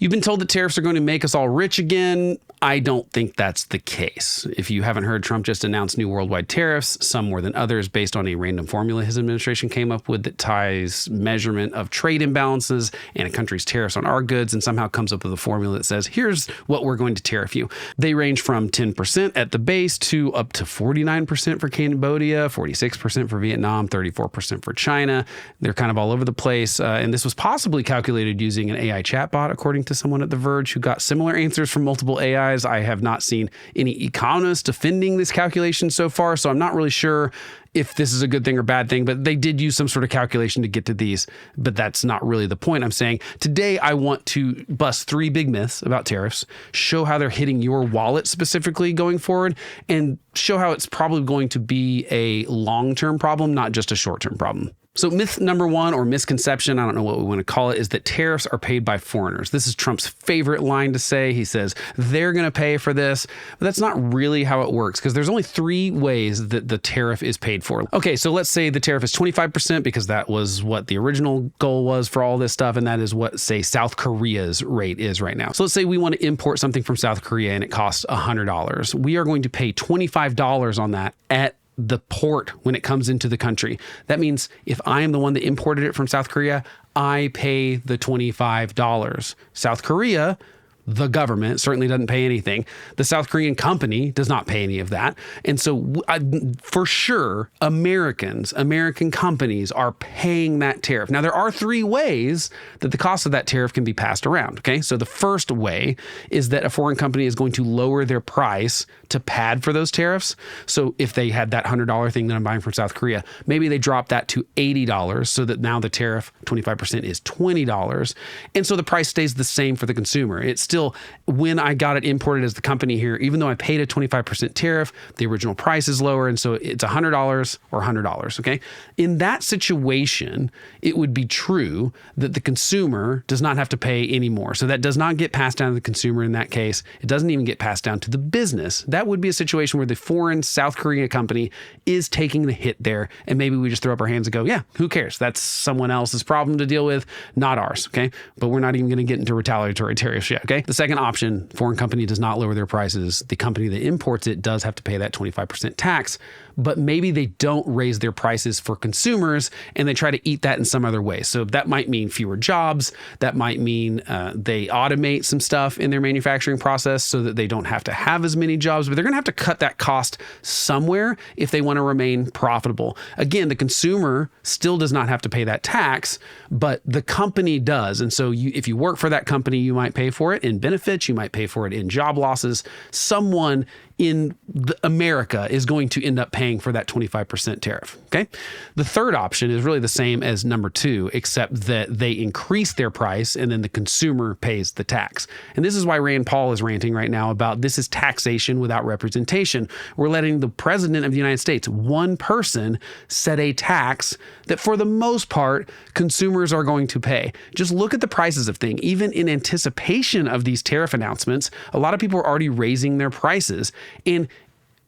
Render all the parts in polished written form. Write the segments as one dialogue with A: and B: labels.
A: You've been told that tariffs are going to make us all rich again. I don't think that's the case. If you haven't heard, Trump just announced new worldwide tariffs, some more than others, based on a random formula his administration came up with that ties measurement of trade imbalances and a country's tariffs on our goods, and somehow comes up with a formula that says, here's what we're going to tariff you. They range from 10% at the base to up to 49% for Cambodia, 46% for Vietnam, 34% for China. They're kind of all over the place. And this was possibly calculated using an AI chatbot, according to someone at The Verge who got similar answers from multiple AIs. I have not seen any economists defending this calculation so far, so I'm not really sure if this is a good thing or bad thing, but they did use some sort of calculation to get to these, but that's not really the point. I'm saying today I want to bust 3 big myths about tariffs, show how they're hitting your wallet specifically going forward, and show how it's probably going to be a long-term problem, not just a short-term problem. So myth number 1, or misconception, I don't know what we want to call it, is that tariffs are paid by foreigners. This is Trump's favorite line to say. He says they're going to pay for this, but that's not really how it works, because there's only 3 ways that the tariff is paid for. Okay, so let's say the tariff is 25%, because that was what the original goal was for all this stuff, and that is what, say, South Korea's rate is right now. So let's say we want to import something from South Korea and it costs $100. We are going to pay $25 on that at the port when it comes into the country. That means if I am the one that imported it from South Korea, I pay the $25. South Korea, the government, certainly doesn't pay anything. The South Korean company does not pay any of that. And so for sure, American companies are paying that tariff. Now, there are 3 ways that the cost of that tariff can be passed around. Okay. So the first way is that a foreign company is going to lower their price to pad for those tariffs. So if they had that $100 thing that I'm buying from South Korea, maybe they drop that to $80 so that now the tariff, 25%, is $20. And so the price stays the same for the consumer. It's still, when I got it imported as the company here, even though I paid a 25% tariff, the original price is lower. And so it's $100 or $100. Okay. In that situation, it would be true that the consumer does not have to pay any more. So that does not get passed down to the consumer in that case. It doesn't even get passed down to the business. That would be a situation where the foreign South Korea company is taking the hit there. And maybe we just throw up our hands and go, yeah, who cares? That's someone else's problem to deal with, not ours. Okay. But we're not even going to get into retaliatory tariffs yet. Okay. The second option, foreign company does not lower their prices. The company that imports it does have to pay that 25% tax, but maybe they don't raise their prices for consumers and they try to eat that in some other way. So that might mean fewer jobs. That might mean they automate some stuff in their manufacturing process so that they don't have to have as many jobs, but they're going to have to cut that cost somewhere if they want to remain profitable. Again, the consumer still does not have to pay that tax, but the company does. And so if you work for that company, you might pay for it in benefits, you might pay for it in job losses. Someone in America is going to end up paying for that 25% tariff. Okay. The third option is really the same as number 2, except that they increase their price and then the consumer pays the tax. And this is why Rand Paul is ranting right now about this is taxation without representation. We're letting the president of the United States, one person, set a tax that for the most part, consumers are going to pay. Just look at the prices of things. Even in anticipation of these tariff announcements, a lot of people are already raising their prices. And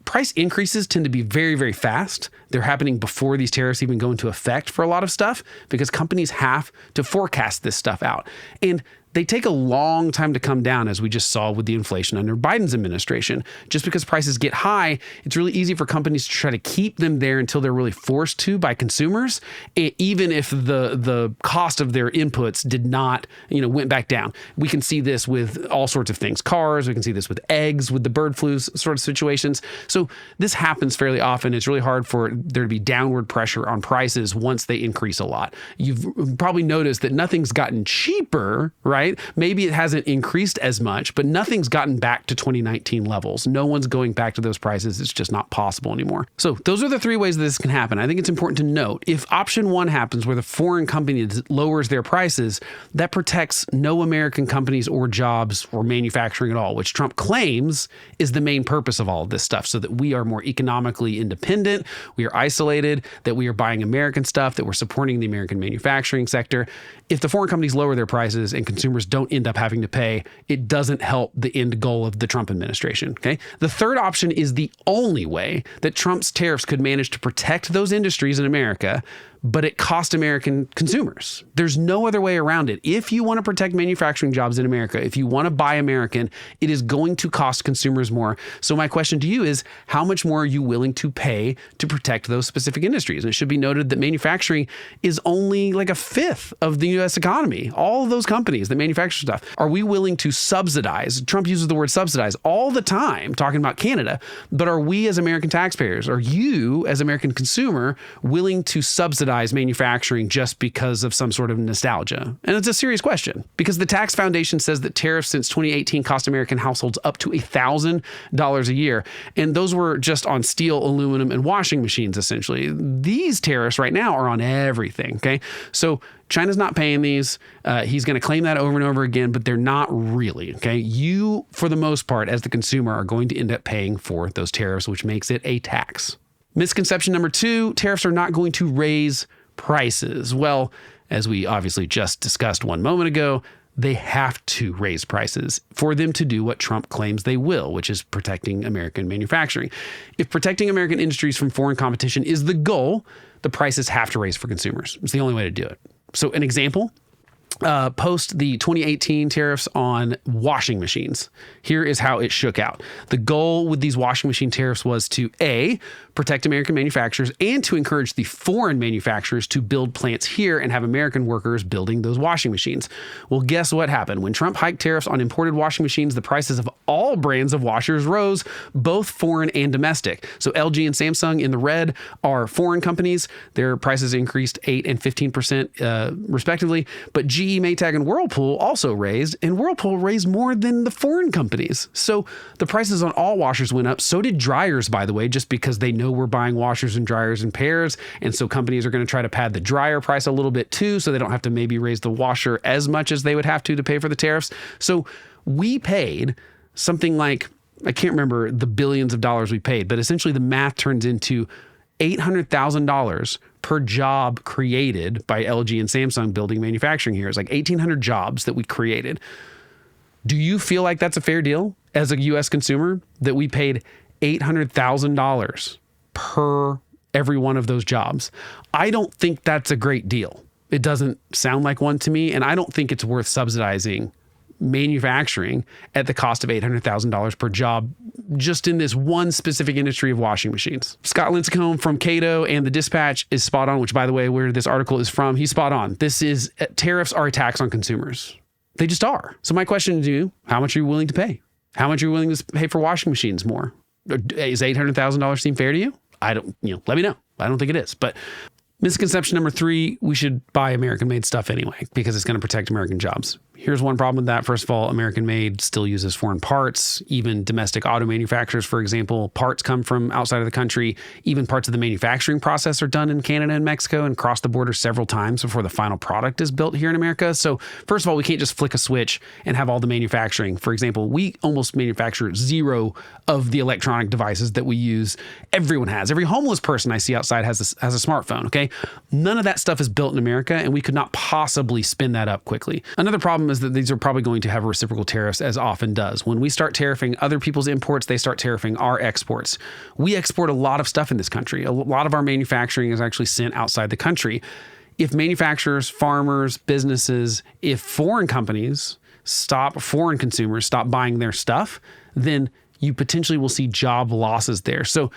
A: price increases tend to be very, very fast. They're happening before these tariffs even go into effect for a lot of stuff because companies have to forecast this stuff out. And they take a long time to come down, as we just saw with the inflation under Biden's administration. Just because prices get high, it's really easy for companies to try to keep them there until they're really forced to by consumers, even if the cost of their inputs did not, went back down. We can see this with all sorts of things. Cars, we can see this with eggs, with the bird flu sort of situations. So this happens fairly often. It's really hard for there to be downward pressure on prices once they increase a lot. You've probably noticed that nothing's gotten cheaper, right? Maybe it hasn't increased as much, but nothing's gotten back to 2019 levels. No one's going back to those prices. It's just not possible anymore. So those are the 3 ways that this can happen. I think it's important to note, if option 1 happens where the foreign company lowers their prices, that protects no American companies or jobs or manufacturing at all, which Trump claims is the main purpose of all of this stuff, so that we are more economically independent, we are isolated, that we are buying American stuff, that we're supporting the American manufacturing sector. If the foreign companies lower their prices and consumers don't end up having to pay, it doesn't help the end goal of the Trump administration. Okay. The third option is the only way that Trump's tariffs could manage to protect those industries in America, but it cost American consumers. There's no other way around it. If you want to protect manufacturing jobs in America, if you want to buy American, it is going to cost consumers more. So my question to you is, how much more are you willing to pay to protect those specific industries? And it should be noted that manufacturing is only like a fifth of the U.S. economy. All of those companies that manufacture stuff, are we willing to subsidize? Trump uses the word subsidize all the time, talking about Canada, but are we as American taxpayers, are you as American consumer willing to subsidize manufacturing just because of some sort of nostalgia? And it's a serious question, because the Tax Foundation says that tariffs since 2018 cost American households up to $1,000 a year. And those were just on steel, aluminum, and washing machines, essentially. These tariffs right now are on everything, okay? So China's not paying these. He's going to claim that over and over again, but they're not really, okay? You, for the most part, as the consumer, are going to end up paying for those tariffs, which makes it a tax. Misconception number 2, tariffs are not going to raise prices. Well, as we obviously just discussed one moment ago, they have to raise prices for them to do what Trump claims they will, which is protecting American manufacturing. If protecting American industries from foreign competition is the goal, the prices have to raise for consumers. It's the only way to do it. So an example, post the 2018 tariffs on washing machines, here is how it shook out. The goal with these washing machine tariffs was to A, protect American manufacturers and to encourage the foreign manufacturers to build plants here and have American workers building those washing machines. Well, guess what happened? When Trump hiked tariffs on imported washing machines, the prices of all brands of washers rose, both foreign and domestic. So LG and Samsung in the red are foreign companies. Their prices increased 8 and 15% respectively. But GE, Maytag, and Whirlpool also raised, and Whirlpool raised more than the foreign companies. So the prices on all washers went up. So did dryers, by the way, just because they know we're buying washers and dryers in pairs. And so companies are going to try to pad the dryer price a little bit too, so they don't have to maybe raise the washer as much as they would have to pay for the tariffs. So we paid something like, I can't remember the billions of dollars we paid, but essentially the math turns into $800,000 per job created by LG and Samsung building manufacturing here. It's like 1,800 jobs that we created. Do you feel like that's a fair deal as a U.S. consumer, that we paid $800,000 per every one of those jobs? I don't think that's a great deal. It doesn't sound like one to me, and I don't think it's worth subsidizing manufacturing at the cost of $800,000 per job just in this one specific industry of washing machines. Scott Lincecum from Cato and the Dispatch is spot on, which, by the way, where this article is from, he's spot on. This is, tariffs are a tax on consumers. They just are. So my question to you, how much are you willing to pay? How much are you willing to pay for washing machines more? Is $800,000 seem fair to you? I don't, let me know. I don't think it is. But misconception number 3, we should buy American-made stuff anyway because it's going to protect American jobs. Here's one problem with that. First of all, American-made still uses foreign parts. Even domestic auto manufacturers, for example, parts come from outside of the country. Even parts of the manufacturing process are done in Canada and Mexico and cross the border several times before the final product is built here in America. So first of all, we can't just flick a switch and have all the manufacturing. For example, we almost manufacture 0 of the electronic devices that we use. Everyone has. Every homeless person I see outside has a smartphone, okay? None of that stuff is built in America, and we could not possibly spin that up quickly. Another problem is that these are probably going to have reciprocal tariffs, as often does. When we start tariffing other people's imports, they start tariffing our exports. We export a lot of stuff in this country. A lot of our manufacturing is actually sent outside the country. If manufacturers, farmers, businesses, if foreign companies foreign consumers stop buying their stuff, then you potentially will see job losses there. So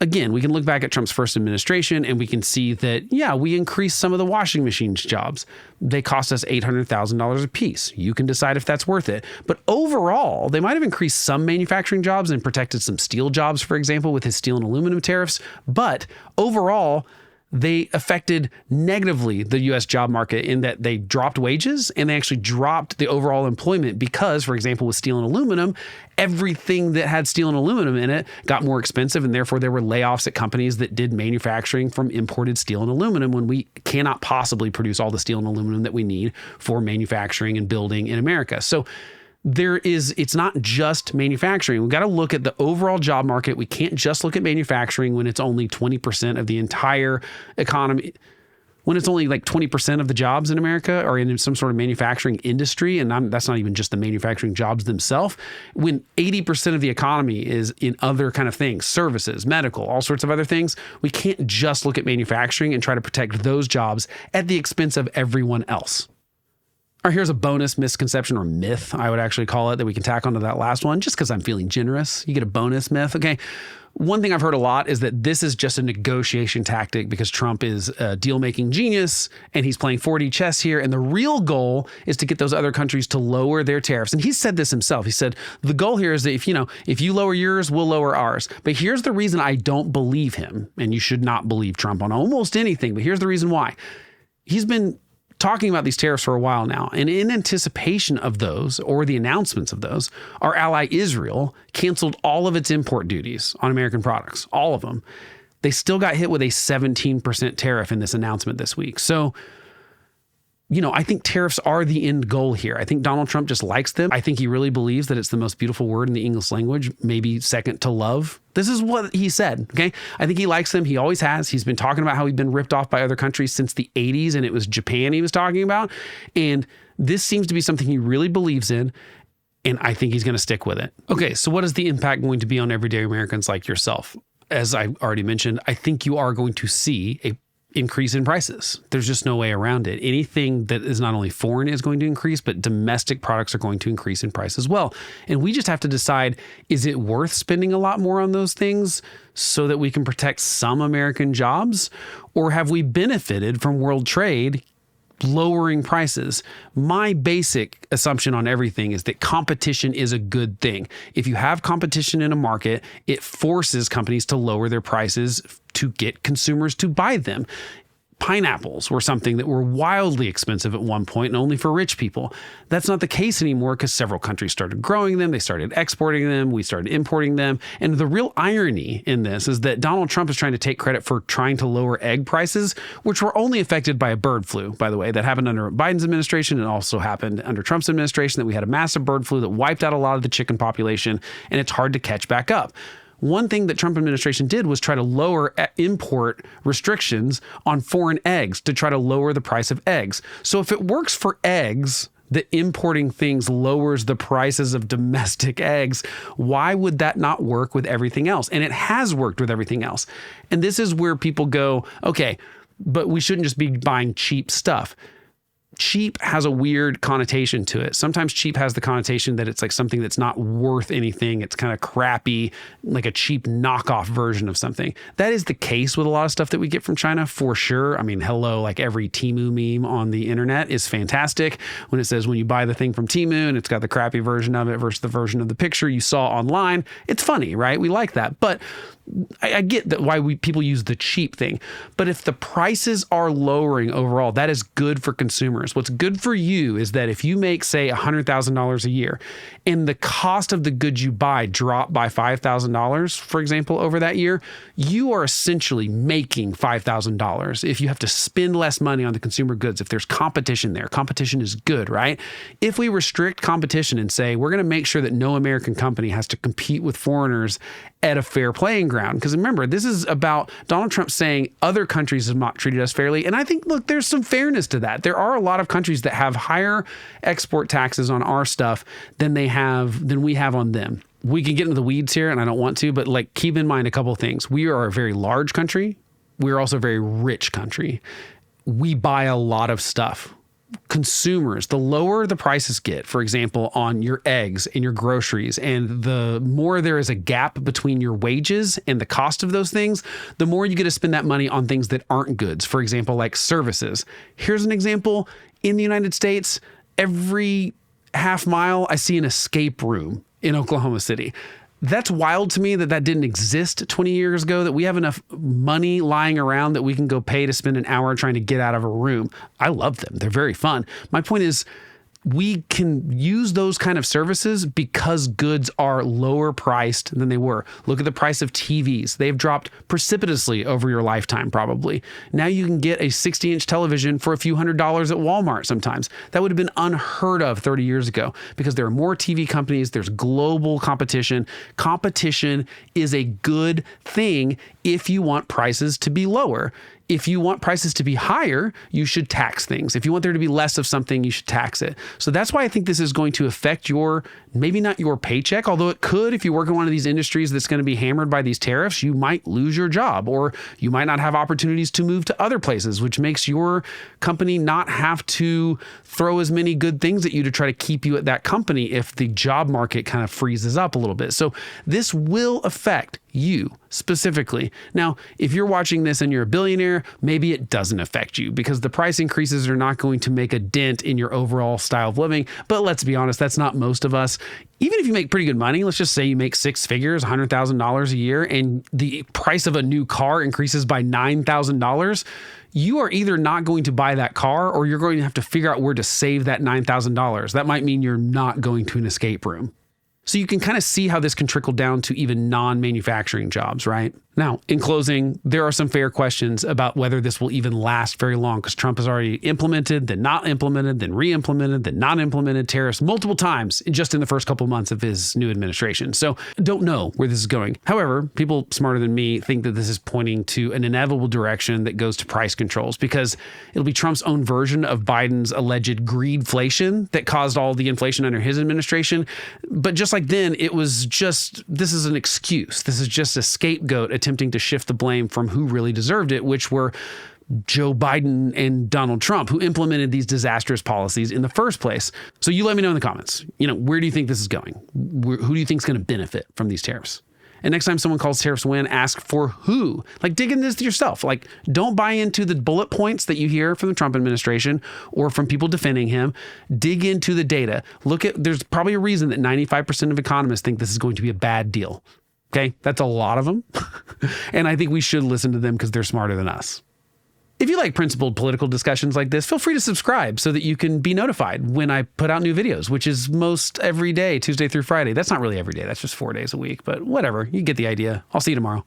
A: again, we can look back at Trump's first administration and we can see that, yeah, we increased some of the washing machines jobs. They cost us $800,000 a piece. You can decide if that's worth it. But overall, they might have increased some manufacturing jobs and protected some steel jobs, for example, with his steel and aluminum tariffs. But overall, they affected negatively the U.S. job market in that they dropped wages and they actually dropped the overall employment because, for example, with steel and aluminum, everything that had steel and aluminum in it got more expensive, and therefore there were layoffs at companies that did manufacturing from imported steel and aluminum when we cannot possibly produce all the steel and aluminum that we need for manufacturing and building in America. So it's not just manufacturing. We've got to look at the overall job market. We can't just look at manufacturing when it's only 20% of the entire economy. when it's only like 20% of the jobs in America are in some sort of manufacturing industry, and that's not even just the manufacturing jobs themselves, when 80% of the economy is in other kind of things, services, medical, all sorts of other things, we can't just look at manufacturing and try to protect those jobs at the expense of everyone else. All right, here's a bonus misconception, or myth, I would actually call it, that we can tack onto that last one, just because I'm feeling generous. You get a bonus myth, okay? One thing I've heard a lot is that this is just a negotiation tactic because Trump is a deal-making genius and he's playing 4D chess here. And the real goal is to get those other countries to lower their tariffs. And he said this himself. He said, the goal here is that if you lower yours, we'll lower ours. But here's the reason I don't believe him. And you should not believe Trump on almost anything. But here's the reason why. He's been talking about these tariffs for a while now. And in anticipation of those, or the announcements of those, our ally Israel canceled all of its import duties on American products, all of them. They still got hit with a 17% tariff in this announcement this week. So, I think tariffs are the end goal here. I think Donald Trump just likes them. I think he really believes that it's the most beautiful word in the English language, maybe second to love. This is what he said, okay? I think he likes them. He always has. He's been talking about how he's been ripped off by other countries since the 80s, and it was Japan he was talking about. And this seems to be something he really believes in, and I think he's going to stick with it. Okay, so what is the impact going to be on everyday Americans like yourself? As I already mentioned, I think you are going to see a increase in prices. There's just no way around it. Anything that is not only foreign is going to increase, but domestic products are going to increase in price as well. And we just have to decide, is it worth spending a lot more on those things so that we can protect some American jobs? Or have we benefited from world trade lowering prices? My basic assumption on everything is that competition is a good thing. If you have competition in a market, it forces companies to lower their prices to get consumers to buy them. Pineapples were something that were wildly expensive at one point and only for rich people. That's not the case anymore because several countries started growing them. They started exporting them. We started importing them. And the real irony in this is that Donald Trump is trying to take credit for trying to lower egg prices, which were only affected by a bird flu, by the way. That happened under Biden's administration and also happened under Trump's administration, that we had a massive bird flu that wiped out a lot of the chicken population, and it's hard to catch back up. One thing that Trump administration did was try to lower import restrictions on foreign eggs to try to lower the price of eggs. So if it works for eggs, that importing things lowers the prices of domestic eggs, why would that not work with everything else? And it has worked with everything else. And this is where people go, okay, but we shouldn't just be buying cheap stuff. Cheap has a weird connotation to it. Sometimes cheap has the connotation that it's like something that's not worth anything. It's kind of crappy, like a cheap knockoff version of something. That is the case with a lot of stuff that we get from China, for sure. I mean, hello, like every Temu meme on the internet is fantastic. When it says when you buy the thing from Temu and it's got the crappy version of it versus the version of the picture you saw online, it's funny, right? We like that. But I get that why people use the cheap thing. But if the prices are lowering overall, that is good for consumers. What's good for you is that if you make, say, $100,000 a year and the cost of the goods you buy drop by $5,000, for example, over that year, you are essentially making $5,000 if you have to spend less money on the consumer goods. If there's competition there, competition is good, right? If we restrict competition and say, we're going to make sure that no American company has to compete with foreigners at a fair playing ground. Because remember, this is about Donald Trump saying other countries have not treated us fairly. And I think, look, there's some fairness to that. There are a lot of countries that have higher export taxes on our stuff than we have on them. We can get into the weeds here, and I don't want to, but like keep in mind a couple of things. We are a very large country. We're also a very rich country. We buy a lot of stuff. Consumers, the lower the prices get, for example, on your eggs and your groceries, and the more there is a gap between your wages and the cost of those things, the more you get to spend that money on things that aren't goods. For example, like services. Here's an example. In the United States, every half mile, I see an escape room in Oklahoma City. That's wild to me that didn't exist 20 years ago, that we have enough money lying around that we can go pay to spend an hour trying to get out of a room. I love them. They're very fun. My point is, we can use those kind of services because goods are lower priced than they were. Look at the price of TVs. They've dropped precipitously over your lifetime, probably. Now you can get a 60-inch television for a few $100s at Walmart sometimes. That would have been unheard of 30 years ago because there are more TV companies. There's global competition. Competition is a good thing if you want prices to be lower. If you want prices to be higher, you should tax things. If you want there to be less of something, you should tax it. So that's why I think this is going to affect your, maybe not your paycheck, although it could. If you work in one of these industries that's going to be hammered by these tariffs, you might lose your job, or you might not have opportunities to move to other places, which makes your company not have to throw as many good things at you to try to keep you at that company if the job market kind of freezes up a little bit. So this will affect you specifically. Now, if you're watching this and you're a billionaire, maybe it doesn't affect you because the price increases are not going to make a dent in your overall style of living. But let's be honest, that's not most of us. Even if you make pretty good money, let's just say you make six figures, $100,000 a year, and the price of a new car increases by $9,000, you are either not going to buy that car or you're going to have to figure out where to save that $9,000. That might mean you're not going to an escape room. So you can kind of see how this can trickle down to even non-manufacturing jobs, right? Now, in closing, there are some fair questions about whether this will even last very long because Trump has already implemented, then not implemented, then re-implemented, then not implemented tariffs multiple times just in the first couple of months of his new administration. So don't know where this is going. However, people smarter than me think that this is pointing to an inevitable direction that goes to price controls because it'll be Trump's own version of Biden's alleged greedflation that caused all the inflation under his administration. But just like then, it was just, this is an excuse. This is just a scapegoat attempting to shift the blame from who really deserved it, which were Joe Biden and Donald Trump, who implemented these disastrous policies in the first place. So you let me know in the comments, where do you think this is going? Who do you think is going to benefit from these tariffs? And next time someone calls tariffs win, ask for who. Like, dig into this yourself. Like, don't buy into the bullet points that you hear from the Trump administration or from people defending him. Dig into the data. There's probably a reason that 95% of economists think this is going to be a bad deal. Okay, that's a lot of them. And I think we should listen to them because they're smarter than us. If you like principled political discussions like this, feel free to subscribe so that you can be notified when I put out new videos, which is most every day, Tuesday through Friday. That's not really every day. That's just 4 days a week, but whatever. You get the idea. I'll see you tomorrow.